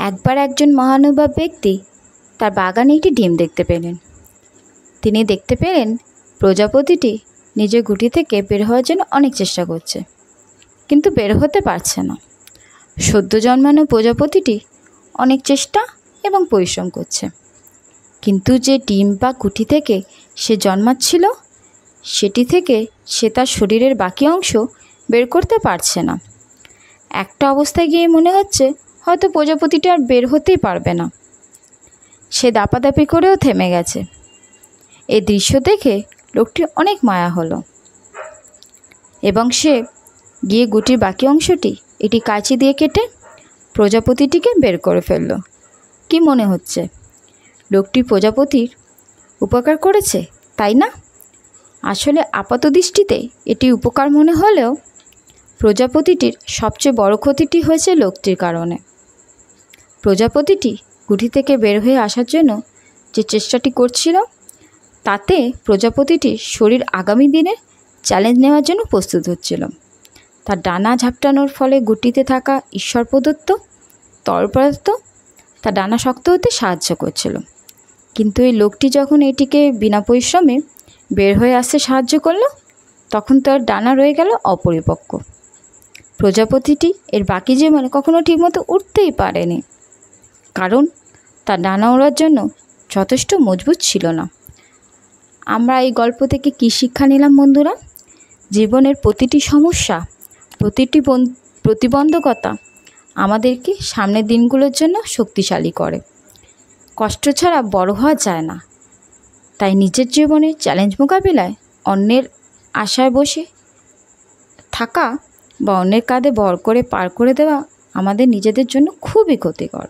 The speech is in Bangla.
একবার একজন মহানুভব ব্যক্তি তার বাগানে একটি ডিম দেখতে পেলেন। তিনি দেখতে পেলেন প্রজাপতিটি নিজের গুটি থেকে বের হওয়ার জন্য অনেক চেষ্টা করছে, কিন্তু বের হতে পারছে না। সদ্য জন্মানো প্রজাপতিটি অনেক চেষ্টা এবং পরিশ্রম করছে, কিন্তু যে ডিম বা গুটি থেকে সে জন্মাচ্ছিল সেটি থেকে সে তার শরীরের বাকি অংশ বের করতে পারছে না। একটা অবস্থায় গিয়ে মনে হচ্ছে হয়তো প্রজাপতিটি আর বের হতেই পারবে না। সে দাপাদাপি করেও থেমে গেছে। এই দৃশ্য দেখে লোকটির অনেক মায়া হলো এবং সে গিয়ে গুটির বাকি অংশটি এটি কাঁচি দিয়ে কেটে প্রজাপতিটিকে বের করে ফেলল। কি মনে হচ্ছে লোকটি প্রজাপতির উপকার করেছে, তাই না? আসলে আপাত দৃষ্টিতে এটি উপকার মনে হলেও প্রজাপতিটির সবচেয়ে বড় ক্ষতিটি হয়েছে লোকটির কারণে। প্রজাপতিটি গুটি থেকে বের হয়ে আসার জন্য যে চেষ্টাটি করছিল তাতে প্রজাপতিটির শরীর আগামী দিনে চ্যালেঞ্জ নেওয়ার জন্য প্রস্তুত হচ্ছিল। তার ডানা ঝাপটানোর ফলে গুটিতে থাকা ঈশ্বর প্রদত্ত তরল পদার্থ তার ডানা শক্ত হতে সাহায্য করছিল, কিন্তু এই লোকটি যখন এটিকে বিনা পরিশ্রমে বের হয়ে আসতে সাহায্য করলো তখন তার ডানা রয়ে গেল অপরিপক্ক। প্রজাপতিটি এর বাকি জীবনে কখনো ঠিকমতো উঠতেই পারেনি, কারণ তার ডানা ওড়ার জন্য যথেষ্ট মজবুত ছিল না। আমরা এই গল্প থেকে কী শিক্ষা নিলাম বন্ধুরা? জীবনের প্রতিটি সমস্যা, প্রতিটি প্রতিবন্ধকতা আমাদেরকে সামনের দিনগুলোর জন্য শক্তিশালী করে। কষ্ট ছাড়া বড় হওয়া যায় না, তাই নিজের জীবনে চ্যালেঞ্জ মোকাবিলায় অন্যের আশায় বসে থাকা বা অন্যের কাঁধে ভর করে পার করে দেওয়া আমাদের নিজেদের জন্য খুবই ক্ষতিকর।